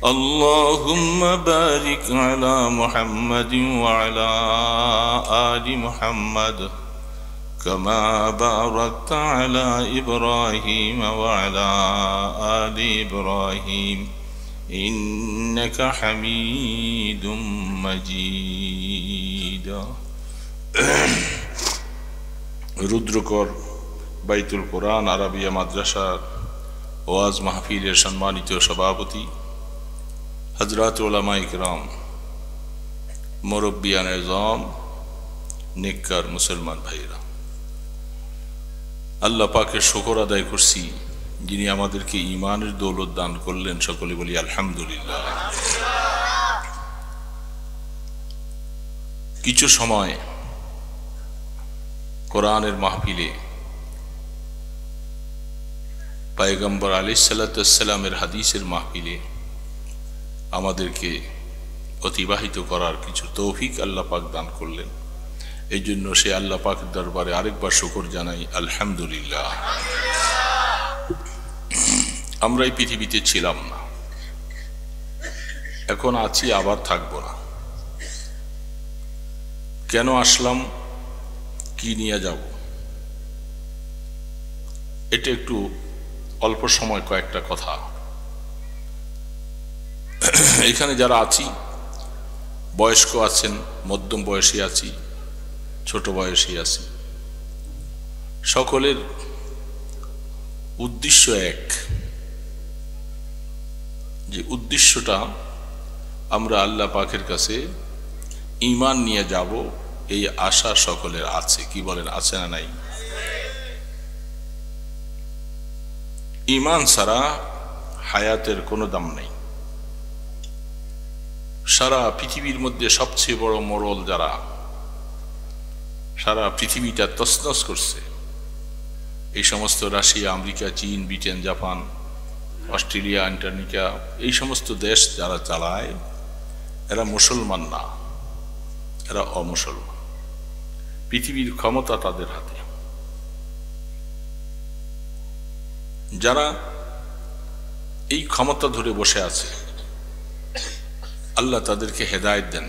اللهم بارك على محمد وعلى آل محمد كما باركت على إبراهيم وعلى آل إبراهيم إنك حميد مجيد রুদ্রকর বাইতুল কোরআন আরাবিয়া মাদ্রাসার ওয়াজ মাহফিলের সম্মানিত সভাপতি হযরত উলামায়ে কিরাম, মুরব্বিয়ান এযম, নেককার মুসলমান ভাইরা, আল্লাহ পাকের শুকর আদায় করছি যিনি আমাদেরকে ঈমানের দৌলত দান করলেন। সকলে বলি আলহামদুলিল্লাহ। কিছু সময় কোরআনের মাহফিলে পয়গম্বর আলাইহিস সালাতু ওয়াস সালামের হাদিসের মাহফিলে আমাদেরকে অতিবাহিত করার কিছু তৌফিক আল্লাহ পাক দান করলেন। এই জন্য সে আল্লাহ পাকের দরবারে আরেকবার শুকর জানাই আলহামদুলিল্লাহ। আমরা এই পৃথিবীতে ছিলাম না, এখন আছি, আবার থাকবো না। কেন আসলাম, কি নিয়ে যাব, এটা একটু অল্প সময় কয়েকটা কথা। এখানে যারা আছি, বয়স্ক আছেন, মধ্যম বয়সী আছি, ছোট বয়সী আছি, সকলের উদ্দেশ্য এক, যে উদ্দেশ্যটা আমরা আল্লাহ পাকের কাছে ঈমান নিয়ে যাব, এই আশা সকলের আছে। কি বলেন, আছে না নাই? ঈমান ছাড়া হায়াতের কোনো দাম নেই। সারা পৃথিবীর মধ্যে সবচেয়ে বড় মোড়ল যারা সারা পৃথিবীটা তছনছ করছে, এই সমস্ত রাশিয়া, আমেরিকা, চীন, ব্রিটেন, জাপান, অস্ট্রেলিয়া, আন্টার্কটিকা, এই সমস্ত দেশ যারা চালায়, এরা মুসলমান না, এরা অমুসলমান। পৃথিবীর ক্ষমতা তাদের হাতে। যারা এই ক্ষমতা ধরে বসে আছে, আল্লাহ তাদেরকে হেদায়েত দেন।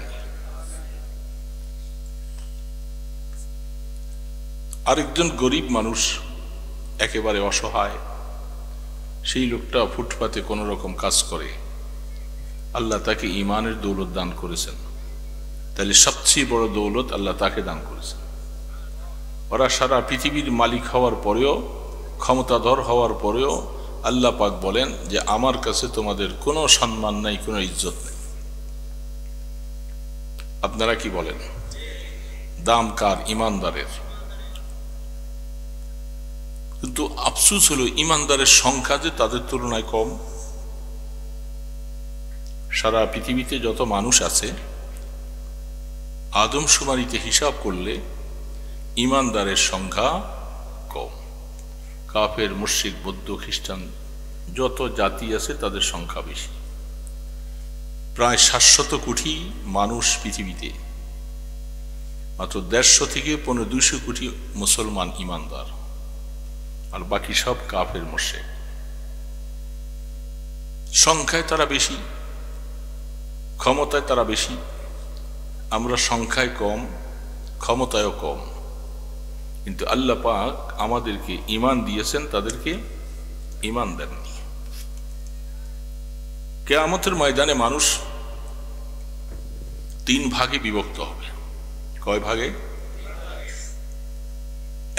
আরেকজন গরিব মানুষ, একেবারে অসহায়, সেই লোকটা ফুটপাতে কোন রকম কাজ করে, আল্লাহ তাকে ঈমানের দৌলত দান করেছেন। তাহলে সবচেয়ে বড় দৌলত আল্লাহ তাকে দান করেছেন। ওরা সারা পৃথিবীর মালিক হওয়ার পরেও, ক্ষমতাধর হওয়ার পরেও আল্লাহ পাক বলেন যে আমার কাছে তোমাদের কোনো সম্মান নাই, কোনো ইজ্জত নেই। আপনারা কি বলেন? দাম কার? ঈমানদারের। কিন্তু আফসোস হলো ঈমানদারের সংখ্যা যে তাদের তুলনায় কম। সারা পৃথিবীতে যত মানুষ আছে, আদমশুমারিতে হিসাব করলে ঈমানদারের সংখ্যা কম। কাফের, মুশরিক, বৌদ্ধ, খ্রিস্টান যত জাতি আছে তাদের সংখ্যা বেশি। প্রায় 700 কোটি মানুষ পৃথিবীতে, মাত্র 150 থেকে 200 কোটি মুসলমান ঈমানদার, আর বাকি সব কাফের, মুশরিক। সংখ্যায় তারা বেশি, ক্ষমতায় তারা বেশি। আমরা সংখ্যায় কম, ক্ষমতায়ও কম, কিন্তু আল্লাহ পাক আমাদেরকে ঈমান দিয়েছেন, তাদেরকে ঈমান দেননি। কিয়ামতের ময়দানে মানুষ 3 ভাগে বিভক্ত হবে। কয় ভাগে?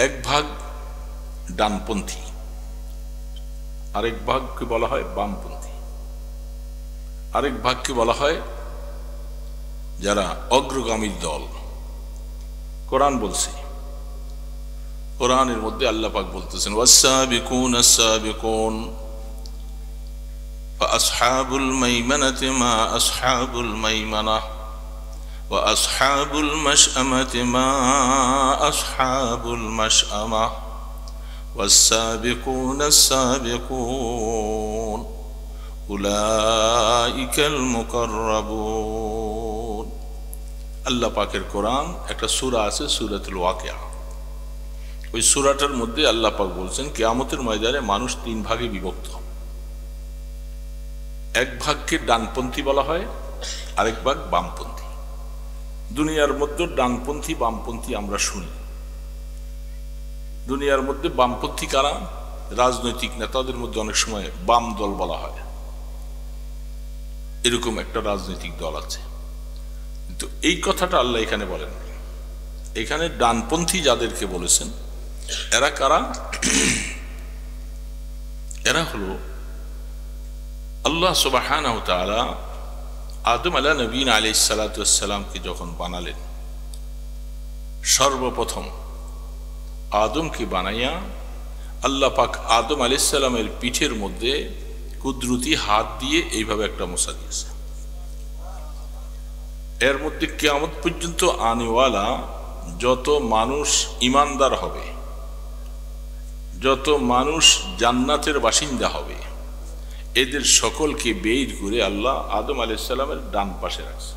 এক ভাগ ডানপন্থী, আরেক ভাগকে বলা হয় বামপন্থী, আরেক ভাগকে বলা হয় যারা অগ্রগামী দল। কোরআন বলছে, কোরআনের মধ্যে আল্লাহ পাক বলতেছেন ওয়াস-সাবিকুন আস-সাবিকুন ফাআসহাবুল মাইমানাতি মা আসহাবুল মাইমানাহ ওয়া আসহাবুল মাশআমাতি মা আসহাবুল মাশআমাহ ওয়াস-সাবিকুন আস-সাবিকুন উলাইকাল মুকাররাবুন। আল্লাহ পাকের কোরআন একটা সূরা আছে, সূরাতুল ওয়াকিয়া। ওই সূরাটার মধ্যে আল্লাহ পাক বলছেন কিয়ামতের ময়দানে মানুষ 3 ভাগে বিভক্ত। এক ভাগকে ডানপন্থী বলা হয়, আরেক ভাগ বামপন্থী। দুনিয়ার মধ্যে ডানপন্থী বামপন্থী আমরা শুনি। দুনিয়ার মধ্যে বামপন্থী কারা? রাজনৈতিক নেতাদের মধ্যে অনেক সময় বাম দল বলা হয়, এরকম একটা রাজনৈতিক দল আছে। কিন্তু এই কথাটা আল্লাহ এখানে বলেন। এখানে ডানপন্থী যাদেরকে বলেছেন এরা কারা? এরা হলো আল্লাহ সুবহানাহু ওয়া তাআলা আদম নবীন আলাইহিস সালাতু ওয়াস সালামকে যখন বানালেন, সর্বপ্রথম আদমকে বানাইয়া আল্লাহ পাক আদম আলাইহিস সালামের পিঠের মধ্যে কুদরতি হাত দিয়ে এইভাবে একটা মোছা দিয়েছে। এর মধ্যে কিয়ামত পর্যন্ত আনেওয়ালা যত মানুষ ঈমানদার হবে, যত মানুষ জান্নাতের বাসিন্দা হবে, এদের সকলকে বের করে আল্লাহ আদম আলাইহিস সালামের ডান পাশে রাখছে।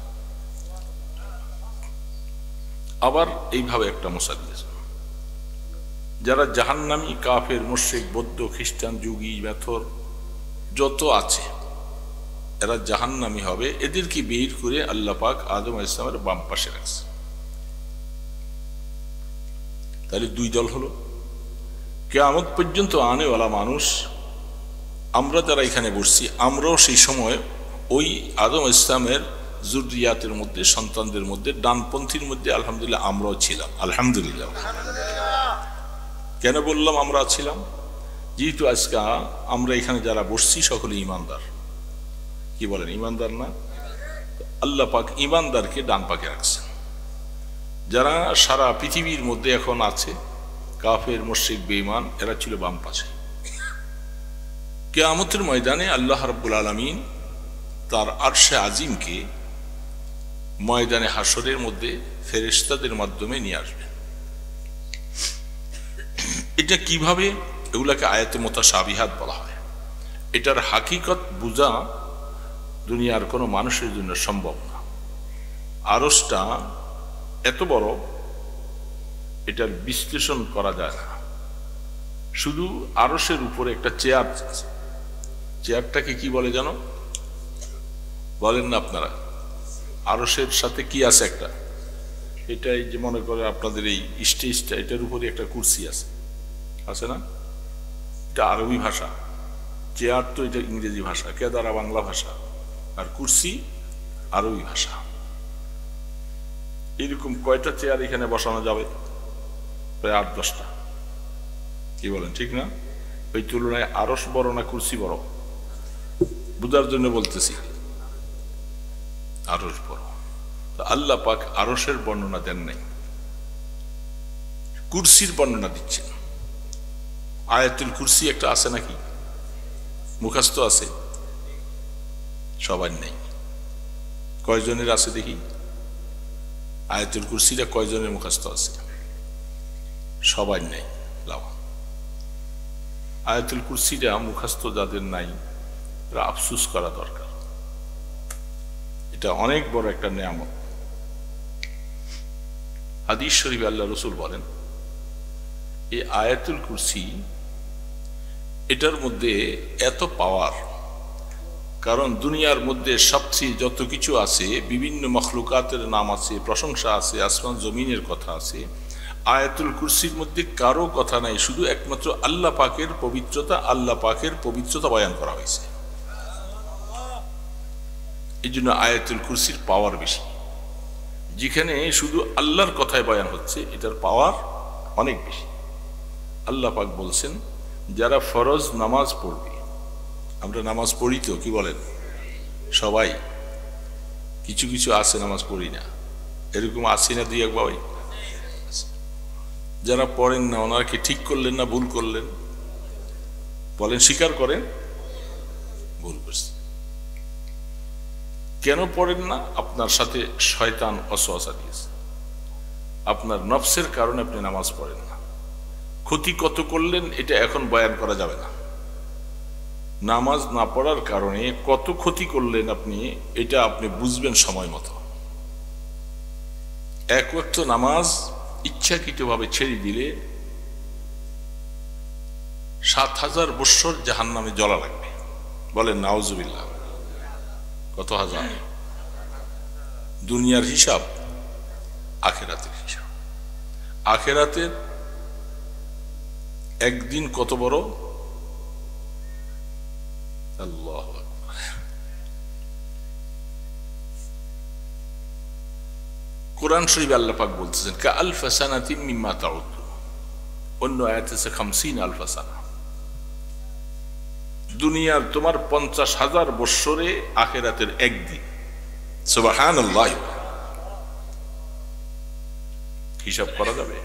আবার এইভাবে একটা মোছা দিয়েছে। যারা জাহান্নামী, কাফের, মুশরিক, বৌদ্ধ, খ্রিস্টান, যুগী, মেথর যত আছে এরা জাহান্নামী হবে, এদেরকে বের করে আল্লাহ পাক আদম আলাইহিস সালামের বাম পাশে রাখছে। তাহলে দুই দল হলো। কিয়ামত পর্যন্ত আনেওয়ালা মানুষ, আমরা যারা এখানে বসছি, আমরাও সেই সময় ওই আদম ইসলামের যুররিয়াতের মধ্যে, সন্তানদের মধ্যে, ডানপন্থীর মধ্যে আলহামদুলিল্লাহ আমরাও ছিলাম। আলহামদুলিল্লাহ। কেন বললাম আমরা ছিলাম? যেহেতু আজকে আমরা এখানে যারা বসছি সকলে ঈমানদার। কি বলেন, ঈমানদার না? আল্লাহ পাক ঈমানদারকে ডান পাকে রাখছেন। যারা সারা পৃথিবীর মধ্যে এখন আছে কাফের, মুশরিক, বেঈমান, এরা ছিল বাম পাশে। কিয়ামতের ময়দানে আল্লাহ রাব্বুল আলামিন তার আরশে আজিমকে ময়দানে হাসরের মধ্যে ফেরেশতাদের মাধ্যমে নিয়ে আসবেন। এটা কিভাবে? এগুলাকে আয়াতে মুতাশাবিহাত বলা হয়। এটার হাকিকত বুঝা দুনিয়ার কোনো মানুষের জন্য সম্ভব না। আরশটা এত বড়, এটার বিশ্লেষণ করা যায় না। শুধু আরশের উপরে একটা চেয়ার আছে। চেয়ারটাকে কি বলে জানো? বলেন না আপনারা? আরশের সাথে কি আছে একটা? এটাই যে মনে করে আপনাদের এই স্টেজটা, এটার উপরে একটা কুরসি আছে, আছে না? এটা আরবি ভাষা। চেয়ার তো এটা ইংরেজি ভাষা, কেদারা বাংলা ভাষা, আর কুরসি আরবি ভাষা। এরকম কয়টা চেয়ার এখানে বসানো যাবে? প্রায় 8-10টা। কি বলেন, ঠিক না? ওই তুলনায় আরশ বড় না কুরসি বড়? বুঝার জন্য বলতেছি, আরশ বড়। তো আল্লাহ পাক আরশের বর্ণনা দেন নাই, কুরসির বর্ণনা দিচ্ছেন। আয়াতুল কুরসি একটা আছে নাকি? মুখস্থ আছে? সবার নেই। কয়জনের আছে দেখি? আয়াতুল কুরসিটা কয়জনের মুখস্থ আছে? সবার নেই। লাভ। আয়াতুল কুরসিটা মুখস্থ যাদের নাই তারা আফসোস করা দরকার। এটা অনেক বড় একটা নিয়ামত। হাদিস শরীফে আল্লাহ রাসূল বলেন, এই আয়াতুল কুরসি, এটার মধ্যে এত পাওয়ার, কারণ দুনিয়ার মধ্যে সবচেয়ে যত কিছু আছে, বিভিন্ন মখলুকাতের নাম আছে, প্রশংসা আছে, আসমান জমিনের কথা আছে, আয়াতুল কুরসির মধ্যে কারো কথা নাই, শুধু একমাত্র আল্লাহ পাকের পবিত্রতা, আল্লাহ পাকের পবিত্রতা বয়ান করা হয়েছে। এই জন্য আয়াতুল কুরসির পাওয়ার বেশি। যেখানে শুধু আল্লাহর কথায় বয়ান হচ্ছে, এটার পাওয়ার অনেক বেশি। আল্লাহ পাক বলছেন, যারা ফরজ নামাজ পড়বে, আমরা নামাজ পড়ি তো, কি বলেন? সবাই কিছু কিছু আছে নামাজ পড়ি না, এরকম আছে না? দুই এক বাবাই যারা পড়েন না, ওনারা কি ঠিক করলেন না ভুল করলেন? বলেন, স্বীকার করেন ভুল করছে। কেন পড়েন না? আপনার সাথে শয়তান ওয়াসওয়াসা দিয়েছে, আপনার নফসের কারণে আপনি নামাজ পড়েন না। ক্ষতি কত করলেন এটা এখন বয়ান করা যাবে না। নামাজ না পড়ার কারণে কত ক্ষতি করলেন আপনি, এটা আপনি বুঝবেন সময় মতো। এক ওয়াক্ত নামাজ ইচ্ছাকৃতভাবে ছেড়ে দিলে 7000 বৎসর জাহান্নামে জ্বলা লাগবে। বলেন নাউজুবিল্লাহ। কত হাজার? দুনিয়ার হিসাব, আখিরাতের হিসাব। আখিরাতের একদিন কত বড়? আল্লাহু আকবার। কোরআন শরীফে আল্লাহ পাক বলতেছেন কাআলফা সানাতিন মিম্মা তাউদ্দুন, অন্য আয়াতে আছে 50,000 সানা। দুনিয়ার তোমার 50,000 বৎসরে আখিরাতের একদিন। সুবহানাল্লাহ। হিসাব করা যাবে?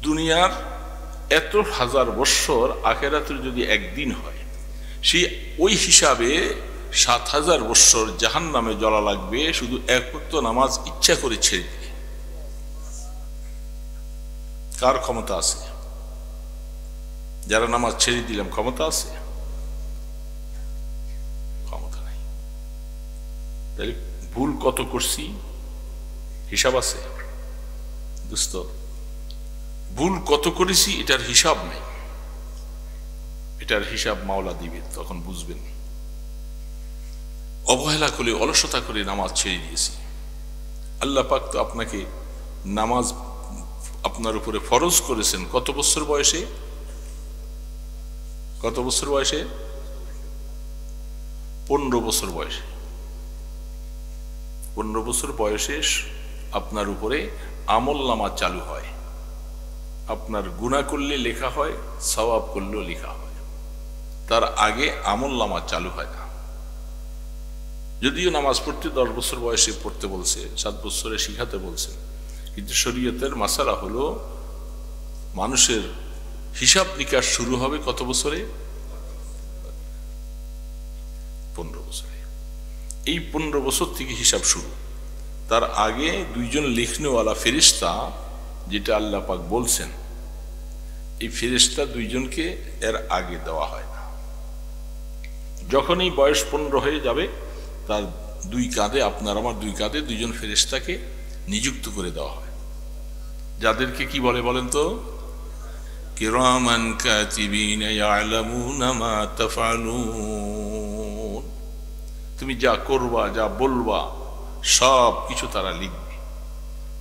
দুনিয়ার এত হাজার বৎসর আখিরাতের যদি একদিন হয়, সেই ওই হিসাবে 7,000 বৎসর জাহান্নামে জ্বলা লাগবে শুধু এক ওয়াক্ত নামাজ ইচ্ছা করে ছেড়ে দিয়ে। কার ক্ষমতা আছে? যারা নামাজ ছেড়ে দিলাম ক্ষমতা আছে? ক্ষমতা নাই। তাহলে ভুল কত করছি হিসাব আছে? দোস্ত, ভুল কত করেছি এটার হিসাব নেই। এটার হিসাব মাওলা দিবে, তখন বুঝবেন। অবহেলা করে, অলসতা করে নামাজ ছেড়ে দিয়েছি। আল্লাহ পাক তো আপনাকে নামাজ আপনার উপরে ফরজ করেছেন কত বছর বয়সে? কত বছর বয়সে? 15 বছর বয়সে। 15 বছর বয়সে আপনার উপরে আমল নামা চালু হয়। আপনার গুনাহ করলে লেখা হয়, সওয়াব করলেও লেখা হয়। তার আগে আমল নামা চালু হয় না। যদিও নামাজ পড়তে 10 বছর বয়সে পড়তে বলছে, 7 বছরে শিখাতে বলছে, কিন্তু শরীয়তের মাসালা হলো মানুষের হিসাব নিকাশ শুরু হবে কত বছরে? 15 বছরে। এই 15 বছর থেকে হিসাব শুরু। তার আগে দুইজন লিখনেওয়ালা ফেরেশতা, যেটা আল্লাহ পাক বলছেন, এই ফেরেশতা দুইজনকে এর আগে দেওয়া হয় না। যখনই বয়স 15 হয়ে যাবে, তার দুই কাঁধে, আপনার আমার দুই কাঁধে দুইজন ফেরেশতাকে নিযুক্ত করে দেওয়া হয়, যাদেরকে কি বলে বলেন তো? কিরামান কাতিবিন ইয়ালামুনা মা তাফআলুন। তুমি যা করবা, যা বলবা, সব কিছু তারা লিখবে।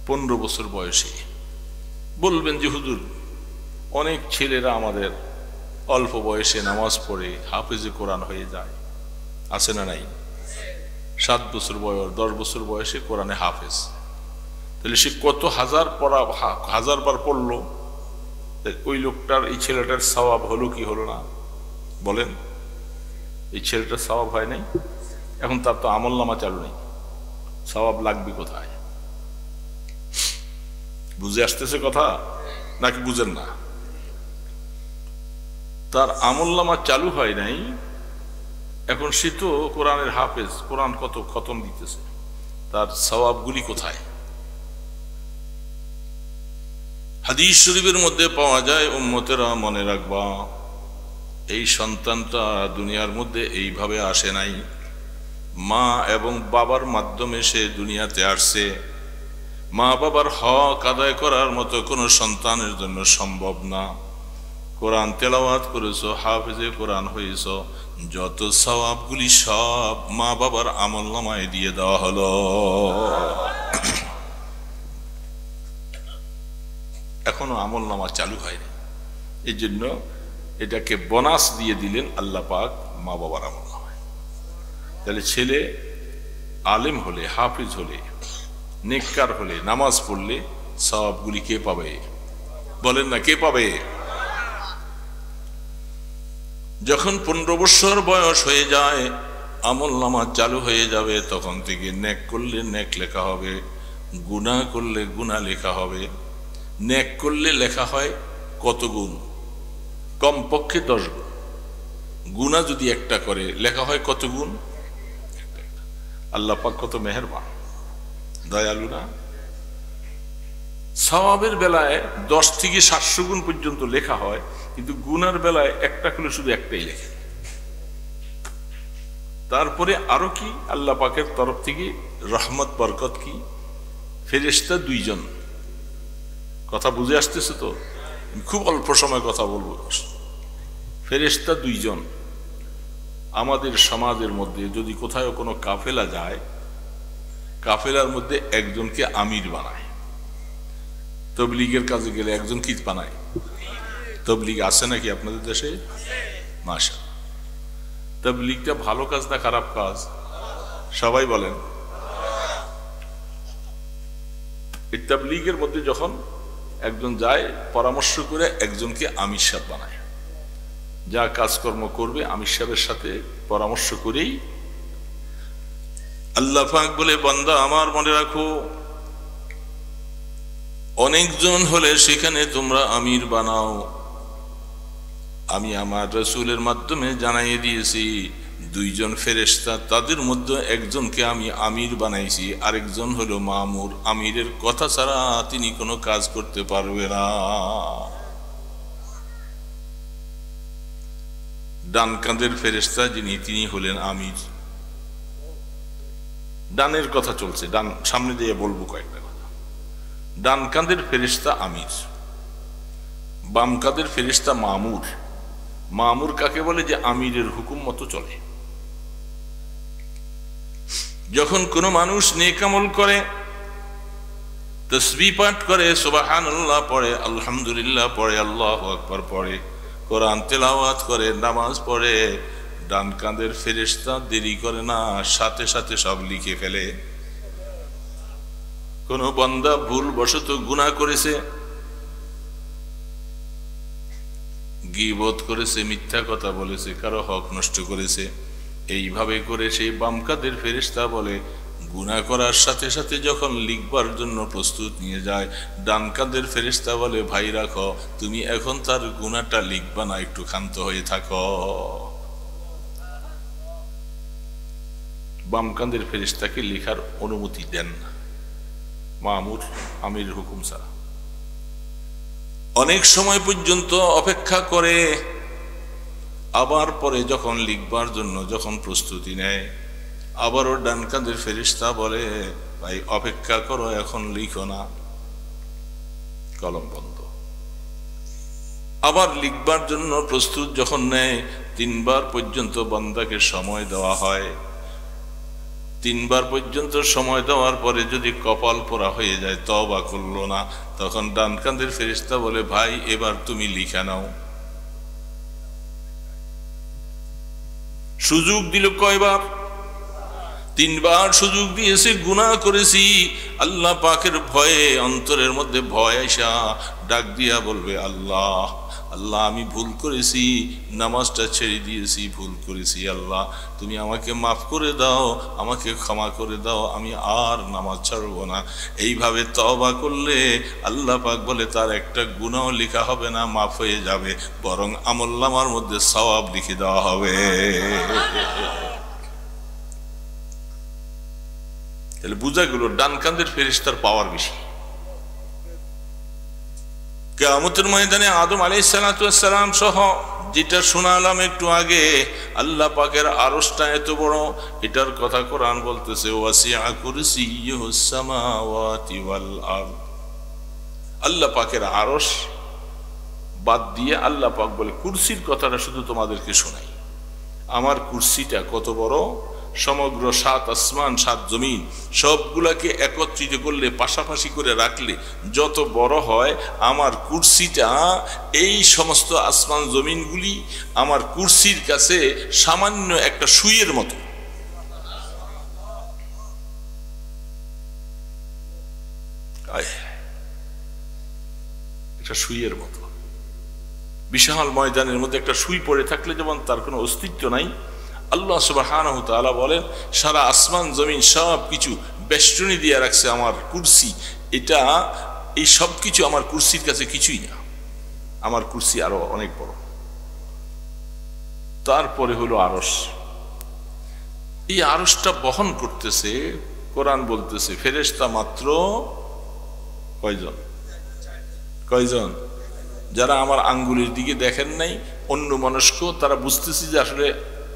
15 বছর বয়সে বলবেন যে হুজুর, অনেক ছেলেরা আমাদের অল্প বয়সে নামাজ পড়ে হাফেজে কোরআন হয়ে যায়, আছে না নাই? 7 বছর বয়স, 10 বছর বয়সে কোরআনে হাফেজ। তাহলে সে কত হাজার পড়া, হাজারবার পড়লো। ওই লোকটার, এই ছেলেটার সওয়াব হলো কি হলো না বলেন? এই ছেলেটার সওয়াব হয় নাই। এখন তার তো আমল নামা চালু নেই, সওয়াব লাগবে কোথায়? বুঝে আসতেছে কথা নাকি বুঝেন না? তার আমল নামা চালু হয় নাই। এখন সে তো কোরআনের হাফেজ, কোরআন কত খতম দিতেছে, তার সওয়াবগুলি কোথায়? হাদিস শরীফের মধ্যে পাওয়া যায়, উম্মতেরা মনে রাখবা, এই সন্তানটা দুনিয়ার মধ্যে এইভাবে আসে নাই, মা এবং বাবার মাধ্যমে সে দুনিয়াতে আসছে। মা বাবার হক আদায় করার মতো কোনো সন্তানের জন্য সম্ভব না। কোরআন তেলাওয়াত করেছো, হাফেজে কোরআন হয়েছ, যত সওয়াবগুলি সব মা বাবার আমলনামায় দিয়ে দেওয়া হলো। এখনো আমলনামা চালু হয়নি, এই জন্য এটাকে বোনাস দিয়ে দিলেন আল্লাহ পাক মা বাবার আমলনামায়। তাহলে ছেলে আলেম হলে, হাফিজ হলে, নেককার হলে, নামাজ পড়লে সওয়াবগুলি কে পাবে? বলেন না, কে পাবে? যখন 15 বছর বয়স হয়ে যায়, আমলনামা চালু হয়ে যাবে, তখন থেকে নেক করলে নেক লেখা হবে, গুনাহ করলে গুনাহ লেখা হবে। নেক করলে লেখা হয় কত গুণ? কমপক্ষে 10 গুণ। গুনাহ যদি একটা করে লেখা হয় কত গুণ? আল্লাহ পাক কত মেহেরবান, দয়ালু না? সওয়াবের বেলায় 10 থেকে 700 গুণ পর্যন্ত লেখা হয়, কিন্তু গুনার বেলায় একটা করে শুধু একটাই লেখে। তারপরে আরো কি আল্লাহ পাকের তরফ থেকে রহমত বরকত কি? ফেরেশতা 2 জন। কথা বুঝে আসতেছে তো? খুব অল্প সময় কথা বলবো। ফেরেশতা 2 জন, আমাদের সমাজের মধ্যে যদি কোথাও কোনো কাফেলা যায়, কাফেলার মধ্যে একজনকে আমির বানায়। তবলিগের কাজে গেলে একজন কি বানায়? তবলিগ আছে নাকি আপনাদের দেশে? মাশাআল্লাহ। তবলিগটা ভালো কাজ না খারাপ কাজ? সবাই বলেন। এই তবলিগের মধ্যে যখন একজন যায়, পরামর্শ করে একজনকে আমির সাহেব বানায়। যা কাজকর্ম করবে আমির সাহেবের সাথে পরামর্শ করেই। আল্লাহ পাক বলে, বান্দা আমার মনে রাখো, অনেকজন হলে সেখানে তোমরা আমির বানাও। আমি আমার রাসূলের মাধ্যমে জানাইয়ে দিয়েছি, দুইজন ফেরেশতা, তাদের মধ্যে একজনকে আমি আমির বানাইছি, আরেকজন হলো মামুর। আমিরের কথা ছাড়া তিনি কোনো কাজ করতে পারবে না। ডান কাঁধের ফেরেশতা যিনি, তিনি হলেন আমির। ডানের কথা চলছে, ডান সামনে দিয়ে বলবো কয়েকটা কথা। ডান কাঁধের ফেরেশতা আমির, বাম কাঁধের ফেরেশতা মামুর। মামুর কাকে বলে? যে আমিরের হুকুম মতো চলে। যখন কোনো মানুষ নেক আমল করে, তাসবিহ পাঠ করে, সুবহানাল্লাহ পড়ে, আলহামদুলিল্লাহ পড়ে, আল্লাহু আকবার পড়ে, কোরআন তেলাওয়াত করে, নামাজ পড়ে, ডান কাঁধের ফেরেশতা দেরি করে না, সাথে সাথে সব লিখে ফেলে। কোন বান্দা ভুল বশত গুনাহ করেছে, গীবত করেছে, মিথ্যা কথা বলেছে, কারো হক নষ্ট করেছে, এইভাবে করে সেই বাম কাঁধের ফেরেশতা বলে, গুনাহ করার সাথে সাথে যখন লিখবার জন্য প্রস্তুত নিয়ে যায়, ডান কাঁধের ফেরেশতা বলে, ভাই রাখো, তুমি এখন তার গুনাহটা লিখবা না, একটু ক্ষান্ত হয়ে থাকো। বাম কাঁধের ফেরেশতাকে লেখার অনুমতি দেন না মামুর, আমির হুকুম ছাড়া। অনেক সময় পর্যন্ত অপেক্ষা করে, আবার পরে যখন লিখবার জন্য যখন প্রস্তুতি নেয়, আবারও ডান কাঁধের ফেরেশতা বলে, ভাই অপেক্ষা করো, এখন লিখো না, কলম বন্ধ। আবার লিখবার জন্য প্রস্তুত যখন নেয়, 3 বার পর্যন্ত বান্দাকে সময় দেওয়া হয়। 3 বার পর্যন্ত সময় দেওয়ার পরে যদি কপাল পোড়া হয়ে যায়, তওবা করলো না, তখন ডান কাঁধের ফেরেশতা বলে, ভাই এবার তুমি লিখে নাও। সুযোগ দিল কয়বার? 3 বার সুযোগ দিয়েছে। গুনাহ করেছি, আল্লাহ পাকের ভয়ে, অন্তরের মধ্যে ভয় আইসা ডাক দিয়া বলবে, আল্লাহ আল্লাহ আমি ভুল করেছি, নামাজটা ছেড়ে দিয়েছি, ভুল করেছি, আল্লাহ তুমি আমাকে মাফ করে দাও, আমাকে ক্ষমা করে দাও, আমি আর নামাজ ছাড়ব না। এইভাবে তওবা করলে আল্লাহ পাক বলে, তার একটা গুনাহ লেখা হবে না, মাফ হয়ে যাবে, বরং আমলনামার মধ্যে সওয়াব লিখে দেওয়া হবে। তাহলে বুঝা গেল ডান কাঁধের ফেরেশতার পাওয়ার বেশি। কিয়ামতের ময়দানে আদম আলাইহিস সালাতু ওয়াস সালাম সহ, যেটা শোনালাম একটু আগে, আল্লাহ পাকের আরশটা এত বড়, এটার কথা কোরআন বলতেছে, ওয়াসিআ কুরসিয়্যুহুস সামাওয়াতি ওয়াল আরদ। আল্লাহ পাকের আরশ বাদ দিয়ে আল্লাহ পাক বলে, কুরসির কথাটা শুধু তোমাদেরকে শোনাই, আমার কুরসিটা কত বড়, সমগ্র 7 আসমান 7 জমিন সবগুলাকে একত্রিত করলে, পাশাপাশি করে রাখলে যত বড় হয়, আমার কুরসিটা এই সমস্ত আসমান জমিনগুলি আমার কুরসির কাছে সামান্য একটা সুইয়ের মতো। একটা সুইয়ের মতো, বিশাল ময়দানের মধ্যে একটা সুই পড়ে থাকলে যেমন তার কোনো অস্তিত্ব নাই, আল্লাহ সুবহানাহু ওয়া তাআলা বলেন, সারা আসমান জমিন সব কিছু বেষ্টনী দিয়ে রাখছে আমার কুরসি, এটা এই সব কিছু আমার কুরসির কাছে কিছুই না, আমার কুরসি আরো অনেক বড়। তারপরে হলো আরশ। এই আরশটা বহন করতেছে, কোরআন বলতেছে, ফেরেশতা মাত্র কয়জন? কয়জন? যারা আমার আঙ্গুলের দিকে দেখেন নাই, অন্য মনস্ক, তারা বুঝতেছি যে আসলে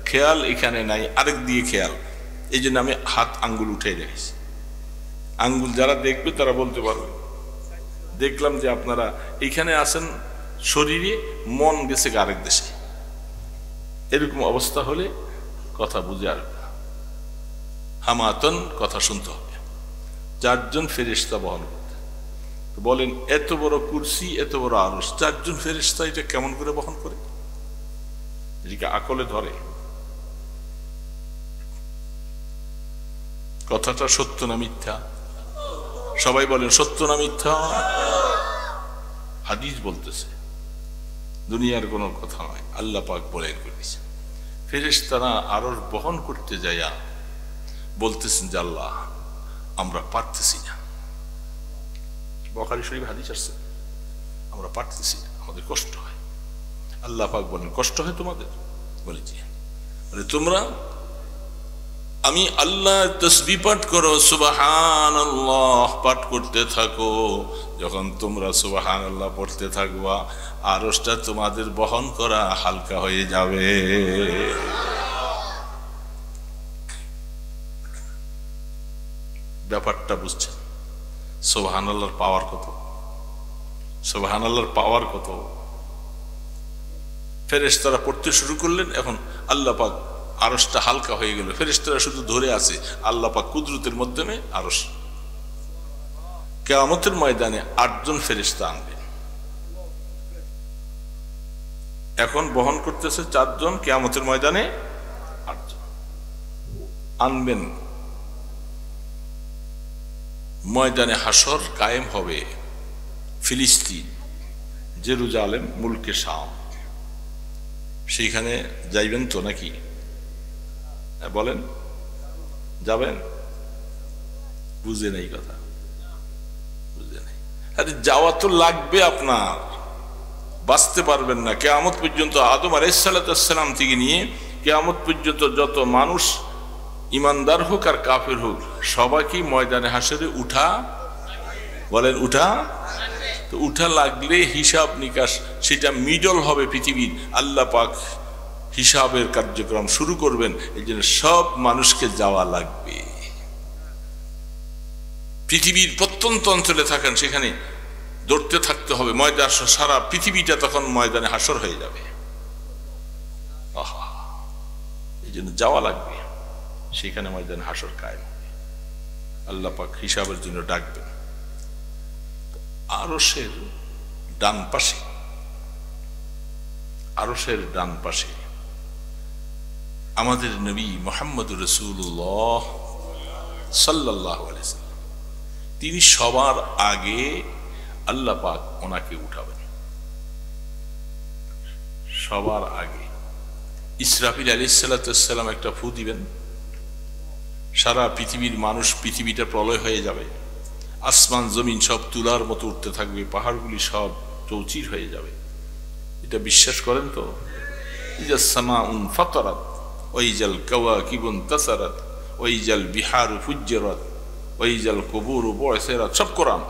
খেয়াল এখানে নাই, আরেক দিয়ে খেয়াল, এই জন্য আমি হাত আঙ্গুল উঠে রেখেছি। আঙ্গুল যারা দেখবে তারা বলতে পারবে, দেখলাম যে আপনারা এখানে আছেন শরীরে, মন গেছে আরেক দেশে। এরকম অবস্থা হলে কথা বুঝে আসবে না। হামাতন, কথা শুনতে হবে। 4 জন ফেরেশতা বহন করতে। বলেন এত বড় কুরসি, এত বড় আরশ, 4 জন ফেরেশতা এটা কেমন করে বহন করে? এদিকে আকলে ধরে? কথাটা সত্য না মিথ্যা? সবাই বলেন সত্য না মিথ্যা? হাদিস বলতেছে, দুনিয়ার কোনো কথা নয়, আল্লাহ পাক বলে দিয়েছেন। ফেরেশতারা আরশ বহন করতে যাইয়া বলতেছেন যে আল্লাহ আমরা পারতেছি না। বুখারী শরীফ হাদিস আছে, আমরা পারতেছি না, আমাদের কষ্ট হয়। আল্লাহ পাক বলেন কষ্ট হয় তোমাদের? বলে জি। বলে তোমরা, আমি আল্লাহ তাসবিহ পাঠ করো, সুবহানাল্লাহ পাঠ করতে থাকো। যখন তোমরা সুবহানাল্লাহ পড়তে থাকবা, আরশটা তোমাদের বহন করা হালকা হয়ে যাবে। ব্যাপারটা বুঝছেন? সুবহানাল্লাহর পাওয়ার কত, সুবহানাল্লাহর পাওয়ার কত। ফেরেশতারা পড়তে শুরু করলেন, এখন আল্লাহ পাক আরশটা হালকা হয়ে গেল। ফেরেশতারা শুধু ধরে আছে, আল্লাহ পাক কুদরতের মাধ্যমে আরশ। কিয়ামতের ময়দানে 8 জন ফেরেশতা আনবেন। এখন বহন করতেছে 4 জন, কিয়ামতের ময়দানে 8 জন আনবেন। ময়দানে হাসর কায়েম হবে ফিলিস্তিন, জেরুজালেম, মুলকে শাম। সেইখানে যাইবেন তো নাকি? বলেন যাবেন? বুঝে নেই কথা, বুঝে নেই। আরে যাওয়া তো লাগবে, আপনার বাঁচতে পারবেন না। কিয়ামত পর্যন্ত আদম আলাইহিস সালাম থেকে নিয়ে কিয়ামত পর্যন্ত যত মানুষ, ইমানদার হোক আর কাফের হোক, সবাইকে ময়দানে হাসরে উঠা, বলেন উঠা। তো উঠা লাগলে হিসাব নিকাশ সেটা মিডল হবে পৃথিবীর। আল্লাহ পাক হিসাবের কার্যক্রম শুরু করবেন, এই জন্য সব মানুষকে যাওয়া লাগবে। পৃথিবীর প্রত্যন্ত অঞ্চলে থাকেন, সেখানে দৌড়তে থাকতে হবে। ময়দান, সারা পৃথিবীটা তখন ময়দানে হাসর হয়ে যাবে। এই জন্য যাওয়া লাগবে, সেখানে ময়দানে হাসর কায়েম হবে। আল্লাহ পাক হিসাবের জন্য ডাকবেন। আরশের ডান পাশে, আরশের ডান পাশে আমাদের নবী মুহাম্মদুর রাসূলুল্লাহ সাল্লাল্লাহু আলাইহি সাল্লাম, তিনি সবার আগে আল্লাহ পাক ওনাকে উঠাবেন। সবার আগে ইসরাফিল আলাইহিস সালাম একটা ফু দিবেন, সারা পৃথিবীর মানুষ, পৃথিবীটা প্রলয় হয়ে যাবে। আসমান জমিন সব তুলার মতো উঠতে থাকবে, পাহাড়গুলি সব চৌচির হয়ে যাবে। এটা বিশ্বাস করেন তো? ইজা সামাউন ফাতারাত ওয়াইজাল কাওয়াকিবুন তাসারাত ওয়াইজাল বিহারু ফুজ্জিরাত ওয়াইজাল কুবুরু বু'সিরাত, সব কোরআন,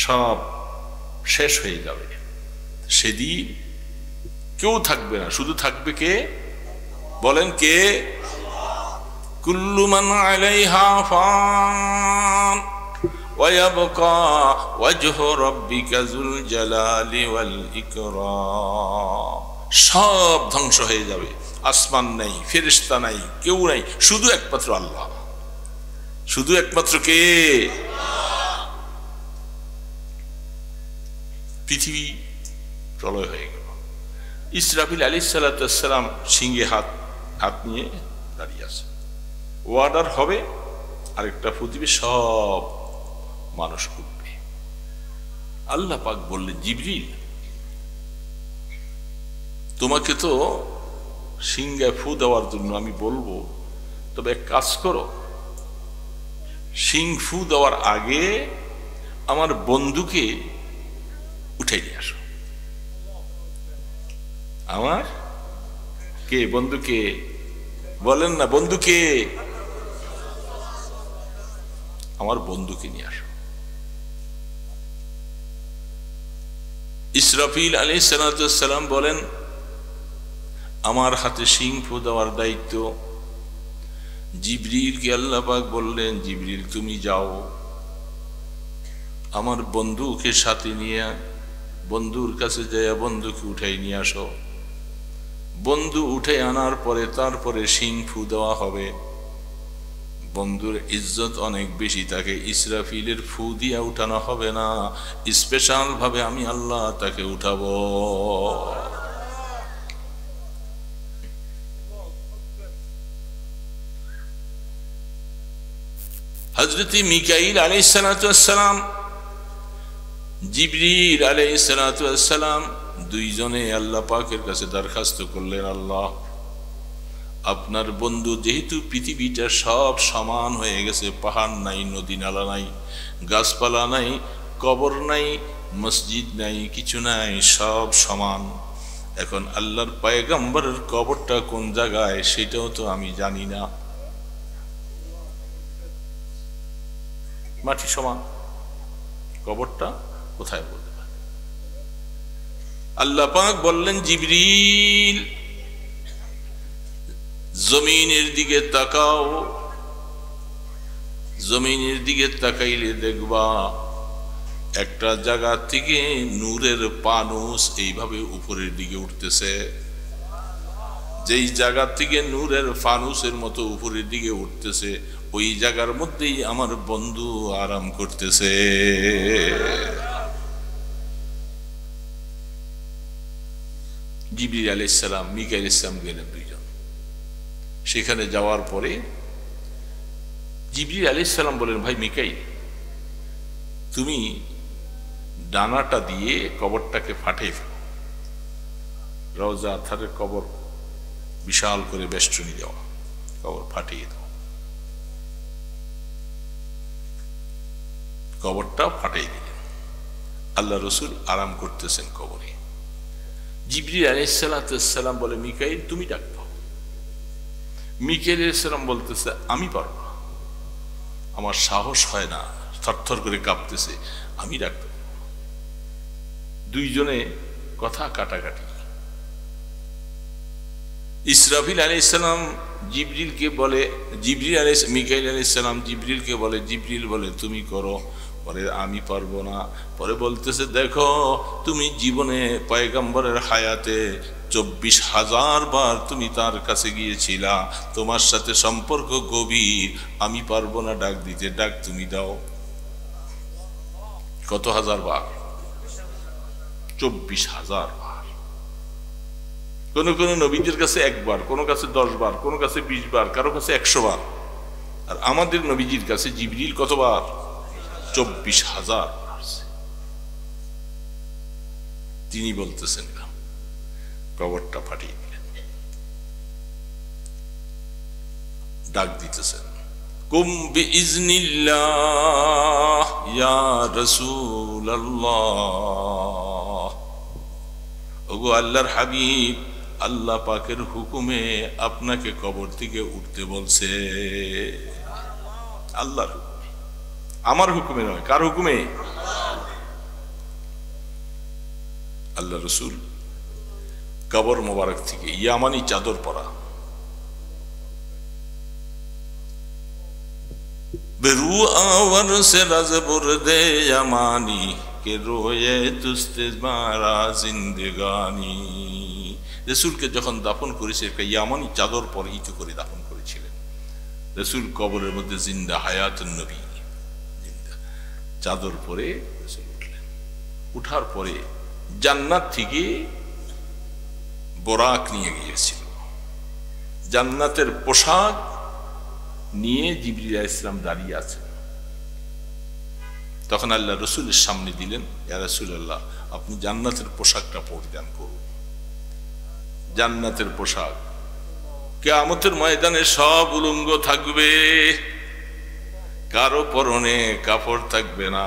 সব শেষ হয়ে যাবে। সেদিন কেউ থাকবে না, শুধু থাকবে কে? বলেন কে? কুল্লু মান আলাইহা ফান ওয়ায়াবকা ওয়াজহু রাব্বিকা যুল জালালি ওয়াল ইকরাম। সব ধ্বংস হয়ে যাবে, আসমান নাই, ফেরেশতা নাই, কেউ নাই, শুধু একমাত্র আল্লাহ। শুধু একমাত্র কে? পৃথিবী প্রলয় হয়ে গেল। ইসরাফিল আলাইহিস সালাম সিংহে হাত নিয়ে দাঁড়িয়ে আছে। ওয়ার্ডার হবে, আরেকটা ফু দিবে, সব মানুষ উঠবে। আল্লাহ পাক বললেন, জিবরিল তোমাকে তো সিংহায় ফু দেওয়ার জন্য আমি বলবো, তবে এক কাজ করো, সিং ফু দেওয়ার আগে আমার বন্ধুকে উঠাই নিয়ে আসো। আমার কে? বন্ধুকে বলেন না, বন্ধুকে? আমার বন্ধুকে নিয়ে আসো। ইসরাফিল আলাইহিস সালাম বলেন, আমার হাতে সিং ফু দেওয়ার দায়িত্ব জিবরিলকে আল্লাহ পাক বললেন, জিবরিল তুমি যাও, আমার বন্ধুকে সাথে নিয়ে বন্ধুর কাছে যায় বন্ধুকে উঠাই নিয়ে আসো। বন্ধু উঠে আনার পরে তারপরে শিং ফু দেওয়া হবে। বন্ধুর ইজ্জত অনেক বেশি, তাকে ইসরাফিলের ফু দিয়া উঠানো হবে না, স্পেশাল ভাবে আমি আল্লাহ তাকে উঠাবো। হযরত মিকাইল আলাইহিস সালাতু ওয়াস সালাম, জিবরিল আলাইহিস সালাতু ওয়াস সালাম দুইজনে আল্লাহ পাকের কাছে দরখাস্ত করলেন, আল্লাহ আপনার বন্ধু যেহেতু পৃথিবীটা সব সমান হয়ে গেছে, পাহাড় নাই, নদী নালা নাই, গাছপালা নাই, কবর নাই, মসজিদ নাই, কিছু নাই, সব সমান। এখন আল্লাহর পয়গম্বরের কবরটা কোন জায়গায় সেটাও তো আমি জানি না। মাটি সমান, কবরটা কোথায় বলতে পারে? আল্লাহ পাক বললেন, জিবরিল জমিনের দিকে তাকাও, জমিনের দিকে তাকাইলে দেখবা একটা জায়গা থেকে নূরের পানুস এইভাবে উপরের দিকে উঠতেছে। যেই জায়গা থেকে নূরের ফানুসের মতো উপরের দিকে উঠতেছে, ওই জায়গার মধ্যেই আমার বন্ধু আরাম করতেছে। জিবরিল আলাইহিস সালাম, মিকাইল আলাইহিস সালাম গেলেন দুইজন। সেখানে যাওয়ার পরে জিবরিল আলাইহিস সালাম বলেন, ভাই মিকাইল, তুমি ডানাটা দিয়ে কবরটাকে ফাটিয়ে ফেলো। রওজা আথারের কবর বিশাল করে বেষ্টনী দেওয়া, কবর ফাটিয়ে দাও। কবরটা ফাটিয়ে দিলেন। আল্লাহ রসুল আরাম করতেছেন কবরে। জিবরিল আলাইহিস সালাম বলে, মিকাইল তুমি ডাক দাও। মিকাইল আলাইহিস সালাম বলতেছে, আমি পারবো না, আমার সাহস হয় না, থরথর করে কাঁপতেছে, আমি ডাক দেব। দুইজনে কথা কাটাকাটি। ইসরাফিল আলাইহিস সালাম জিবরিলকে বলে, মিকাইল আলাইহিস সালাম জিবরিলকে বলে, জিবরিল বলে তুমি করো। পরে আমি পারবো না। পরে বলতেছে, দেখো তুমি জীবনে পয়গম্বরের হায়াতে 24,000 বার তুমি তার কাছে গিয়েছিলা, তোমার সাথে সম্পর্ক গভীর, আমি পারবো না ডাক দিতে, ডাক তুমি দাও। কত হাজার বার? 24,000 বার। কোন কোন নবীদের কাছে একবার, কোন কাছে 10 বার, কোন কাছে 20 বার, কারো কাছে 100 বার। আর আমাদের নবীজির কাছে জিবরিল কতবার? 24,000 বার। তিনি বলতেছেন, কবরটা ফাটিয়ে দিলেন, ডাক দিতেছেন, কুম বিইজনিল্লাহ ইয়া রাসূলুল্লাহ। ওগো আল্লাহর হাবিব, আল্লাহ পাকের হুকুমে আপনাকে কবর থেকে উঠতে বলছে। আল্লাহর হুকুমে, আমার হুকুমে নয়। কার হুকুমে? আল্লাহ রসুল কবর মোবারক থেকে ইয়ামানি চাদর পরা বেরু আওয়ার সে রাজবুর দে ইয়ামানি কে রোয়ে তুস্তে মারা জিন্দেগানি। রসুলকে যখন দাফন করেছে একটা ইয়ামানি চাদর পরিহিত করে দাফন করেছিলেন। রসুল কবরের মধ্যে জিন্দা, হায়াতুন নবী, জিন্দা চাদর পরে রসুল উঠলেন। উঠার পরে জান্নাত থেকে বোরাক নিয়ে গিয়েছিল, জান্নাতের পোশাক নিয়ে জিবরিল আলাইহিস সালাম দাঁড়িয়ে আছেন। তখন আল্লাহ রসুলের সামনে দিলেন, ইয়া রাসূলুল্লাহ, আপনি জান্নাতের পোশাকটা পরিধান করুন। জান্নাতের পোশাক কিয়ামতের ময়দানে সব উলঙ্গ থাকবে, কারো পরনে কাপড় থাকবে না।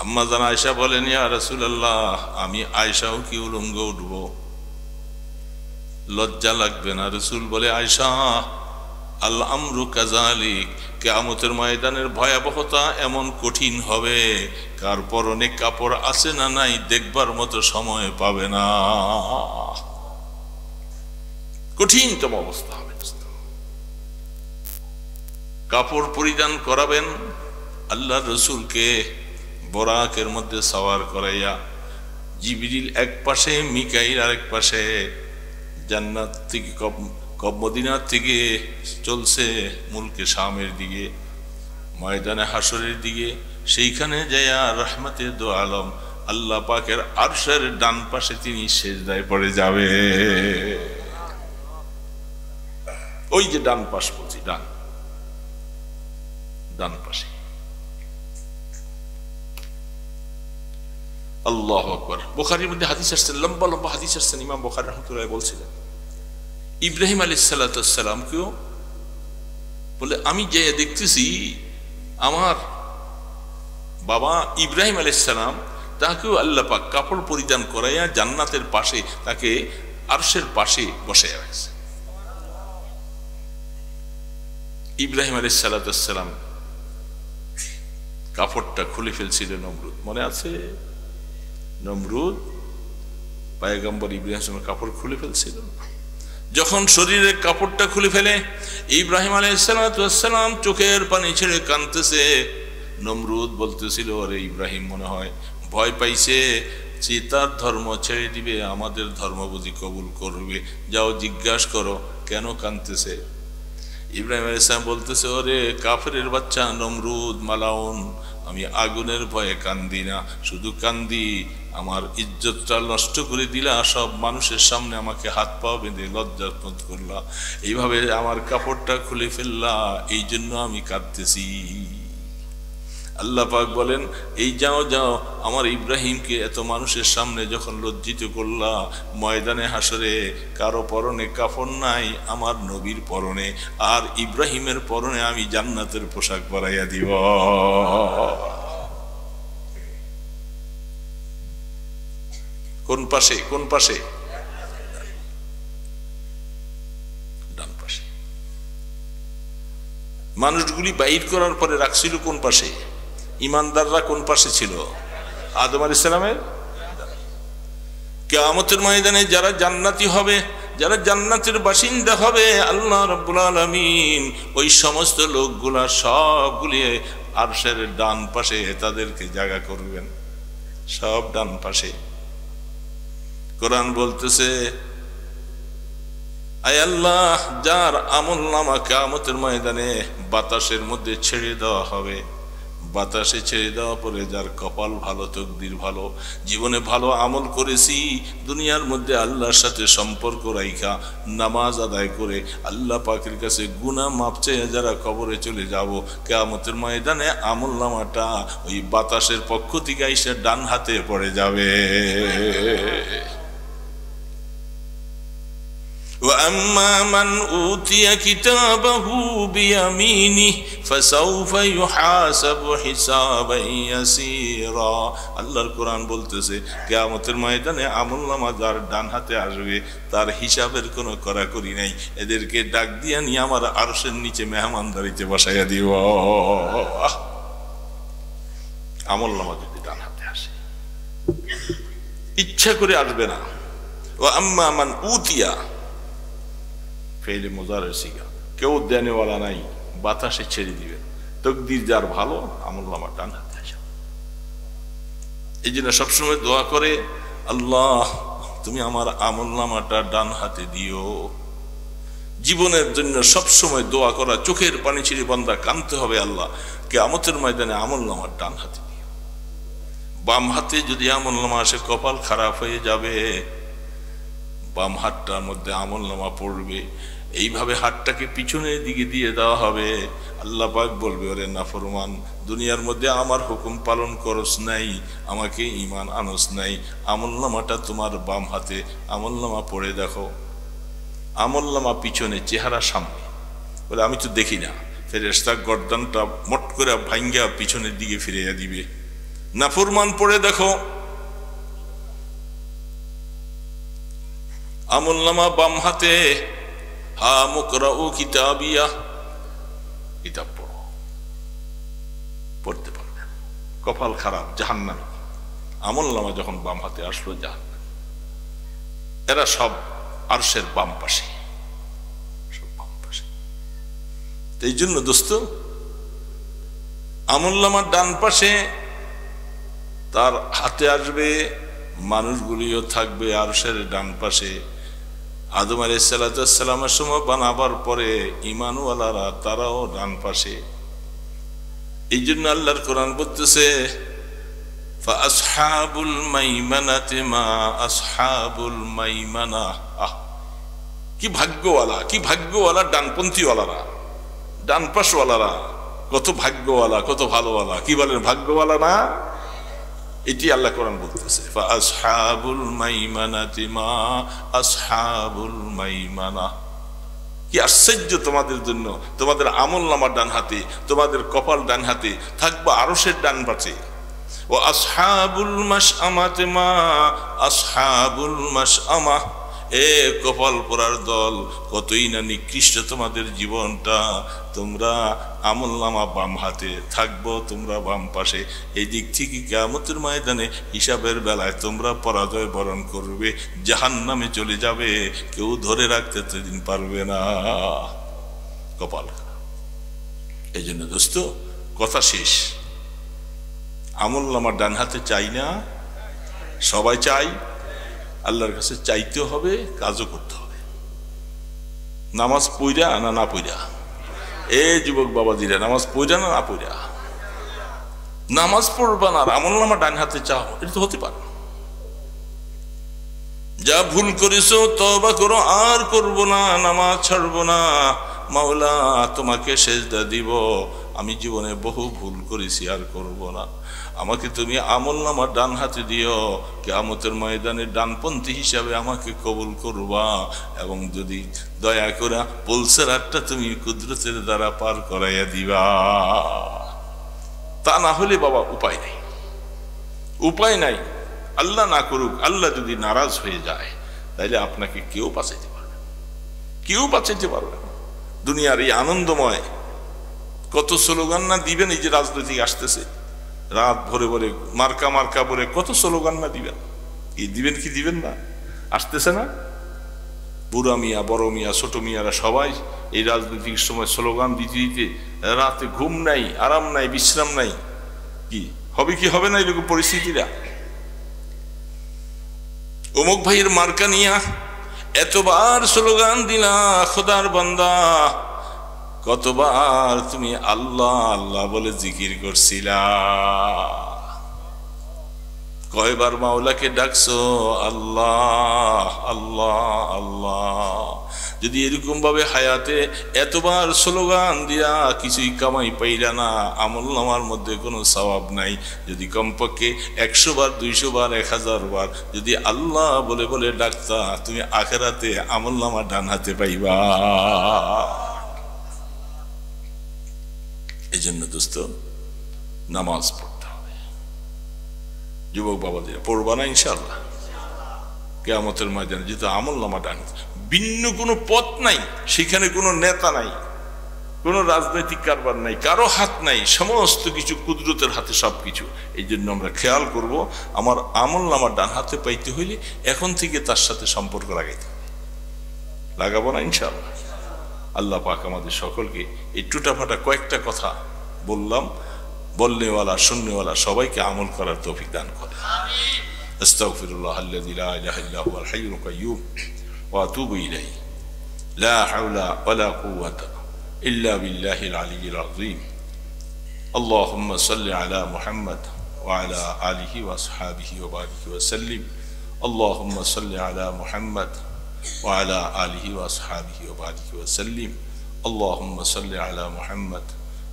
আম্মা জান আয়েশা বলেন, ইয়া রাসূলুল্লাহ, আমি আয়েশাও কি উলঙ্গ উঠব? লজ্জা লাগবে না? রসুল বলে, আয়েশা, আল আমরু কাযালিক, কিয়ামতের ময়দানের ভয়াবহতা এমন কঠিন হবে, কার পরনে কাপড় আছে না নাই দেখবার মতো সময় পাবে না। কঠিনতম অবস্থা হবে। কাপড় পরিধান করাবেন, আল্লাহ রসুলকে বোরাকের মধ্যে সওয়ার করাইয়া, জিবরিল এক পাশে, মিকাইল আরেক পাশে, জান্নাত থেকে মদিনার থেকে চলছে মুলকে শামের দিকে, ময়দানে হাসরের দিকে। সেইখানে যাইয়া রহমতের দো আলম আল্লাহ পাকের আরশের ডান পাশে তিনি সেজদায় পড়ে যাবে। ওই যে ডান পাশ বলছি, ডান পাশে। আল্লাহু আকবার। বুখারীর মধ্যে হাদিস আসছে, লম্বা লম্বা হাদিস আসছেন। ইমাম বুখারী রাহমাতুল্লাহ বলছিলেন ইব্রাহিম আলাইহিস সালাম কেউ বলে, আমি যে দেখতেছি আমার বাবা ইব্রাহিম আলাইহিস সালাম, তাকেও আল্লাহ পাক কাপড় পরিধান করাইয়া জান্নাতের পাশে, তাকে আরশের পাশে বসাইয়া রাখছে। ইব্রাহিম আলাইহিস সালাম কাপড়টা খুলে ফেলছিল নমরুদ, মনে আছে? নমরুদ পয়গম্বর ইব্রাহিমের কাপড় খুলে ফেলছিল। যখন শরীরের কাপড়টা খুলে ফেলে ইব্রাহিম আলাইহিস সালাম চোখের পানি ছেড়ে কাঁদতেছে। নমরুদ বলতেছিল, আরে ইব্রাহিম মনে হয় ভয় পাইছে, সে তার ধর্ম ছেড়ে দিবে, আমাদের ধর্ম বুঝি কবুল করবে, যাও জিজ্ঞাসা করো কেন কাঁদতেছে। ইব্রাহিম আলাইহিস সালাম বলতেছে, ওরে কাফেরের বাচ্চা নমরুদ মালাউন, আমি আগুনের ভয়ে কান্দি না, শুধু কান্দি আমার ইজ্জতটা নষ্ট করে দিলা, সব মানুষের সামনে আমাকে হাত পা বেঁধে লজ্জাবোধ করলা, এইভাবে আমার কাপড়টা খুলে ফেললা, এই জন্য আমি কাঁদতেছি। আল্লাহ পাক বলেন, এই যাও আমার ইব্রাহিমকে এত মানুষের সামনে যখন লজ্জিত করলা, ময়দানে হাসরে কারো পরনে কাফন নাই, আমার নবীর পরনে আর ইব্রাহিমের পরনে আমি জান্নাতের পোশাক পরাইয়া দিব। কোন পাশে? ডান পাশে। মানুষগুলি বাইর করার পরে রাখছিল কোন পাশে? ইমানদাররা কোন পাশে ছিল? আদম আলাইহিস সালামের। কিয়ামতের ময়দানে যারা জান্নাতি হবে, যারা জান্নাতের বাসিন্দা হবে, আল্লাহ রাব্বুল আলামিন ওই সমস্ত লোকগুলা সবগুলি আরশের ডান পাশে তাদেরকে জায়গা করবেন, সব ডান পাশে। কোরআন বলতেছে, আয় আল্লাহ, যার আমলনামা কিয়ামতের ময়দানে বাতাসের মধ্যে ছেড়ে দেওয়া হবে, বাতাসে ছেড়ে দেওয়া পরে যার কপাল ভালো, তকদির ভালো, জীবনে ভালো আমল করেছি, দুনিয়ার মধ্যে আল্লাহর সাথে সম্পর্ক রাইখা নামাজ আদায় করে আল্লাহ পাকের কাছে গুনাহ মাপ চেয়ে যারা কবরে চলে যাব, কিয়ামতের ময়দানে আমলনামাটা ওই বাতাসের পক্ষ থেকে এসে ডান হাতে পড়ে যাবে। وَأَمَّا مَنْ أُوتِيَ كِتَابَهُ بِيَمِينِهِ فَسَوْفَ يُحَاسَبُ حِسَابًا يَسِيرًا। আল্লাহর কোরআন বলতেছে, কিয়ামতের ময়দানে আমলনামা যার ডান হাতে আসবে তার হিসাবের কোনো কড়াকড়ি নাই, এদেরকে ডাক দিয়া নিয়ে আমার আরশের নিচে মেহমানদারিতে বসাইয়া দিব। আমলনামা যদি ডান হাতে আসে, ইচ্ছা করে আসবে না। وَأَمَّا مَنْ أُوتِيَ ফেলে মুজারের সিগা, কেউ দেনেওয়ালা নাই, বাতাসে ছেড়ে দিবেন। তকদির যার ভালো, আমলনামা ডান হাতে আসে। এই জন্য সবসময় দোয়া করে, আল্লাহ তুমি আমার আমলনামাটা ডান হাতে দিও। জীবনের জন্য সবসময় দোয়া করা, চোখের পানি ছেড়ে বান্দা কাঁদতে হবে, আল্লাহ কিয়ামতের ময়দানে আমলনামা ডান হাতে দিও। বাম হাতে যদি আমলনামা আসে কপাল খারাপ হয়ে যাবে, বাম হাতটার মধ্যে আমলনামা পড়বে, এইভাবে হাতটাকে পিছনের দিকে দিয়ে দেওয়া হবে। আল্লাহ পাক বলবে, ওরে নাফরমান, দুনিয়ার মধ্যে আমার হুকুম পালন করস নাই, আমাকে ঈমান আনস নাই, আমলনামাটা তোমার বাম হাতে, আমলনামা পড়ে দেখো। আমলনামা পিছনে, চেহারা সামনে, বলে আমি তো দেখি না। ফেরেশতা গর্দানটা মোট করে ভাঙ্গা পিছনের দিকে ফিরিয়ে দিবে। নাফরমান পড়ে দেখো, আমলনামা বাম হাতে, হা মুকরাউ কিতাবিয়া, কিতাব পড়ো, পড়তে পারবে। কপাল খারাপ, জাহান্নামী। আমলনামা যখন বাম হাতে আসলো, জাহান্নামী। এরা সব আরশের বাম পাশে, সব বাম পাশে। এই জন্য দোস্ত, আমলনামার ডান পাশে তার হাতে আসবে, মানুষগুলিও থাকবে আরশের ডান পাশে। আদম আলাইহিস সালামের সময় বানাবার পরে ঈমানওয়ালারা তারাও ডান পাশে। এই জন্য আল্লাহর কোরআন বলতেছে ফাআসহাবুল মাইমানাতি মা আসহাবুল মাইমানা। কি ভাগ্যওয়ালা, কি ভাগ্যওয়ালা ডানপন্থীওয়ালারা, ডান পাশওয়ালারা, কত ভাগ্যওয়ালা, কত ভালোওয়ালা। কি বলেন, ভাগ্যওয়ালা না? এটি আল্লাহ কোরআন বলতেছে ফাআসহাবুল মাইমানাতি মা আসহাবুল মাইমানা। কি আশ্চর্য তোমাদের জন্য, তোমাদের আমলনামা ডান হাতে, তোমাদের কপাল ডান হাতে, থাকবা আরশের ডান পাশে। ও আসহাবুল মাশআমাতি মা আসহাবুল মাশআমা। এ কপাল পরার দল, কতই না নিকৃষ্ট তোমাদের জীবনটা। তোমরা আমলনামা বাম হাতে, থাকবো তোমরা বাম পাশে। এই দিক থেকে কিয়ামতের ময়দানে হিসাবের বেলায় তোমরা পরাজয় বরণ করবে, জাহান্নামে চলে যাবে, কেউ ধরে রাখতে সেদিন পারবে না। কপাল। এই জন্য দোস্ত, কথা শেষ। আমলনামা ডান হাতে চাই না? সবাই চাই। আল্লাহর কাছে চাইতে হবে, কাজও করতে হবে। নামাজ পইরা না না পইরা? এ যুবক বাবাজিরা, নামাজ পইরা না না পইরা? নামাজ পড়বা না আর আমলনামা ডান হাতে চাও, এটা তো হতে পারে। যা ভুল করেছো তওবা করো, আর করবো না, নামাজ ছাড়বো না, মাওলা তোমাকে সেজদা দিব, আমি জীবনে বহু ভুল করেছি, আর করব না, আমাকে তুমি আমলনামা ডান হাতে দিও, কিয়ামতের ময়দানে ডানপন্থী হিসাবে আমাকে কবুল করবা, এবং যদি দয়া করে পুলসেরাতটা তুমি কুদরতের দ্বারা পার করাইয়া দিবা। তা না হলে বাবা উপায় নেই, উপায় নাই। আল্লাহ না করুক, আল্লাহ যদি নারাজ হয়ে যায় তাহলে আপনাকে কেউ বাঁচাইতে পারবে, কেউ বাঁচাইতে পারবে না। দুনিয়ার এই আনন্দময় কত স্লোগান না দিবেন, এই যে রাজনৈতিক আসতেছে, রাত ভরে ভরে মার্কা মার্কা ভরে কত স্লোগান না দিবেন, এই দিবেন কি দিবেন না? আসতেছে না? বুড়া মিয়া, বড় মিয়া, ছোট মিয়ারা সবাই এই রাজনৈতিক সময় স্লোগান দিতে দিতে রাতে ঘুম নাই, আরাম নাই, বিশ্রাম নাই। কি হবে কি হবে না এরকম পরিস্থিতিরা? অমুক ভাইয়ের মার্কা নিয়া এতবার স্লোগান দিলা, খোদার বান্দা কতবার তুমি আল্লাহ আল্লাহ বলে জিকির করছিলা, কয়বার মাওলাকে ডাকছো আল্লাহ আল্লাহ আল্লাহ। যদি এরকম ভাবে হায়াতে এতবার স্লোগান দিয়া কিছুই কামাই পাইলা না, আমলনামার মধ্যে কোনো সওয়াব নাই। যদি কমপক্ষে 100 বার, 200 বার, 1000 বার যদি আল্লাহ বলে বলে ডাকতা, তুমি আখিরাতে আমলনামা ডান হাতে পাইবা। এই জন্য দোস্ত, নামাজ পড়তে হবে। যুবক বাবাদের পড়বা না ইনশাআল্লাহ? কিয়ামতের ময়দানে যেহেতু আমলনামা ডান, ভিন্ন কোনো পথ নাই, সেখানে কোনো নেতা নাই, কোনো রাজনৈতিক কারবার নাই, কারো হাত নাই, সমস্ত কিছু কুদরতের হাতে সবকিছু। এই জন্য আমরা খেয়াল করব, আমার আমলনামা ডান হাতে পাইতে হইলে এখন থেকে তার সাথে সম্পর্ক লাগাইতে হবে। লাগাবো না ইনশাআল্লাহ? আল্লাহ পাক আমাদের সকলকে এই টুটাফাটা কয়েকটা কথা বললাম, বলনেওয়ালা শুননেওয়ালা সবাইকে আমল করার তৌফিক দান করে। আস্তাগফিরুল্লাহ আল্লাযী লা ইলাহা ইল্লা হুয়াল হাইয়ুল কাইয়্যুম ওয়া আতুবু ইলাইহি লা হাওলা ওয়ালা কুওয়াতা ইল্লা বিল্লাহিল আলিয়্যিল আযীম। আল্লাহুম্মা সাল্লি আলা মুহাম্মাদ ওয়া আলা আলিহি ওয়া আসহাবিহি ওয়া বারিক ওয়া সাল্লিম। আল্লাহুম্মা সাল্লি আলা মুহাম্মাদ ওয়া আলা আলিহি ওয়া আসহাবিহি ওয়া বারিক ওয়া সাল্লিম। আল্লাহুম্মা সাল্লি আলা মুহাম্মাদ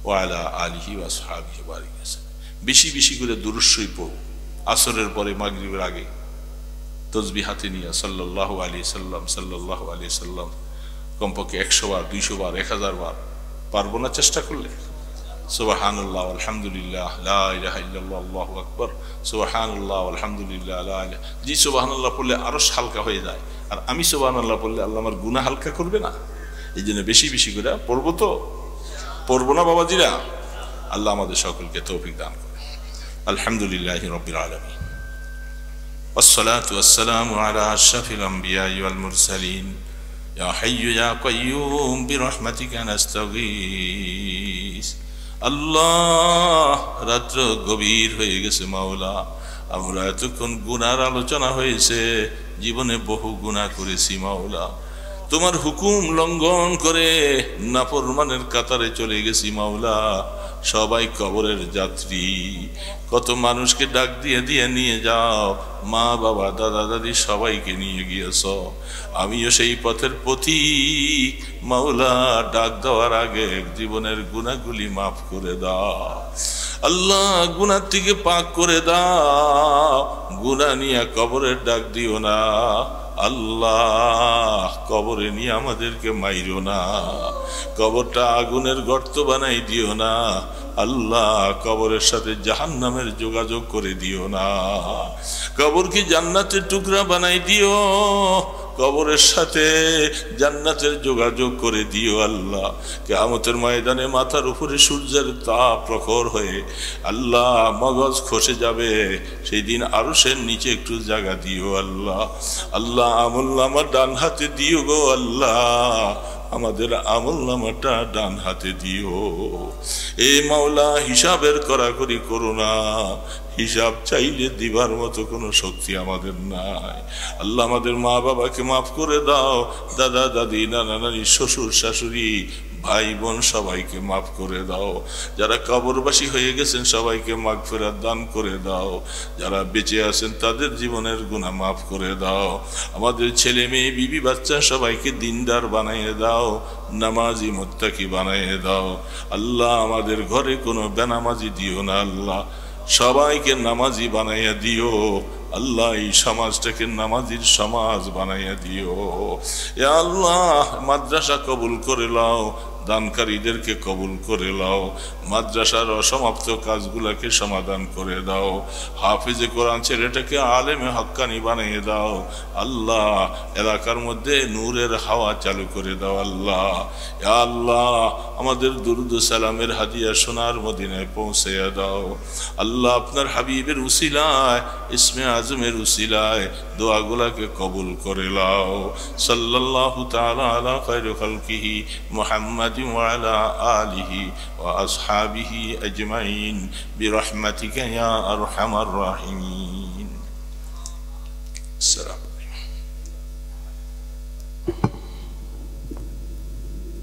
ওয়া আলা আলিহি ওয়া আসহাবিহি ওয়া বারিক ওয়া সাল্লিম। বেশি বেশি করে দুরূদ শরীফ পড়ো। আসরের পরে, মাগরিবের আগে তসবিহ হাতে নিয়ে সাল্লাল্লাহু আলাইহি সাল্লাম সাল্লাল্লাহু আলাইহি সাল্লাম কমপক্ষে 100 বার, 200 বার, 1000 বার পারবো না চেষ্টা করলে? সুবহানাল্লাহ আলহামদুলিল্লাহ লা ইলাহা ইল্লাল্লাহ আল্লাহু আকবার, সুবহানাল্লাহ আলহামদুলিল্লাহ লা ইলাহা। জি সুবহানাল্লাহ পড়লে আরো হালকা হয়ে যায়, আর আমি সুবহানাল্লাহ পড়লে আল্লাহ আমার গুনাহ হালকা করবে না? এই জন্য বেশি বেশি করে পড়বো। তো পড়বো না বাবাজিরা? আল্লাহ আমাদের সকলকে তৌফিক দান করে। আলহামদুলিল্লাহি রাব্বিল আলামিন, والصلاة والسلام على أشرف الأنبياء والمرسلين يا حي يا قيوم برحمتك نستغيث। আল্লাহ, রাত্র গভীর হয়ে গেছে মাওলা, আমরা এতক্ষণ গুনার আলোচনা হয়েছে, জীবনে বহু গুনাহ করেছি মাওলা। তোমার হুকুম লঙ্ঘন করে নাফরমানের কাতারে চলে গেছি মাওলা। সবাই কবরের যাত্রী, কত মানুষকে ডাক দিয়ে দিয়ে নিয়ে যাও, মা বাবা দাদা দাদি সবাইকে নিয়ে গিয়েছ। আমিও সেই পথের পথিক মাওলা, ডাক দেওয়ার আগে জীবনের গুনাহগুলি মাফ করে দাও আল্লাহ, গুনাহ থেকে পাক করে দাও, গুনাহ নিয়ে কবরের ডাক দিও না আল্লাহ। কবরে নিয়ে আমাদেরকে মাইরো না, কবরটা আগুনের গর্ত বানাই দিও না আল্লাহ। কবরের সাথে জাহান্নামের যোগাযোগ করে দিও না, কবরকে জান্নাতের টুকরা বানাই দিও, কবরের সাথে জান্নাতের যোগাযোগ করে দিও আল্লাহ। কিয়ামতের ময়দানে মাথার উপরে সূর্যের তাপ প্রখর হয়ে আল্লাহ মগজ খসে যাবে, সেই দিন আরশের নিচে একটু জায়গা দিও আল্লাহ। আল্লাহ আমলনামা ডান হাতে দিও গো আল্লাহ, আমাদের আমলনামাটা ডান হাতে দিও। এ মাওলা হিসাবের কড়াকড়ি করো না, হিসাব চাইলে দিবার মতো কোনো শক্তি আমাদের নাই আল্লাহ। আমাদের মা বাবাকে মাফ করে দাও, দাদা দাদি নানা নানি শ্বশুর শাশুড়ি ভাই বোন সবাইকে মাফ করে দাও। যারা কবরবাসী হয়ে গেছেন সবাইকে মাগফিরাত দান করে দাও, যারা বেঁচে আছেন তাদের জীবনের গুনাহ মাফ করে দাও। আমাদের ছেলে মেয়ে বিবি বাচ্চা সবাইকে দিনদার বানিয়ে দাও, নামাজি মুত্তাকি বানিয়ে দাও আল্লাহ। আমাদের ঘরে কোনো বেনামাজি দিও না আল্লাহ, সবাইকে নামাজি বানাইয়া দিও আল্লাহ। এই সমাজটাকে নামাজির সমাজ বানাইয়া দিও ইয়া আল্লাহ। মাদ্রাসা কবুল করে লাও, দানকারীদেরকে কবুল করে লাও, মাদ্রাসার অসমাপ্ত কাজগুলাকে সমাধান করে দাও। হাফিজে কোরআন ছেলেটাকে আলেমে হক্কানি বানিয়ে দাও আল্লাহ। এলাকার মধ্যে নূরের হাওয়া চালু করে দাও আল্লাহ। ইয়া আল্লাহ, আমাদের দুরুদ সালামের হাদিয়া সোনার মদিনায় পৌঁছাইয়া দাও আল্লাহ। আপনার হাবিবের উসিলায়, ইসমে আজমের উসিলায় দোয়াগুলাকে কবুল করে লাও। সাল্লাল্লাহু তাআলা আলা খায়রি খালকিহি মুহাম্মাদ وعلى آله وأصحابه أجمعين برحمتك يا أرحم الراحمين. السلام.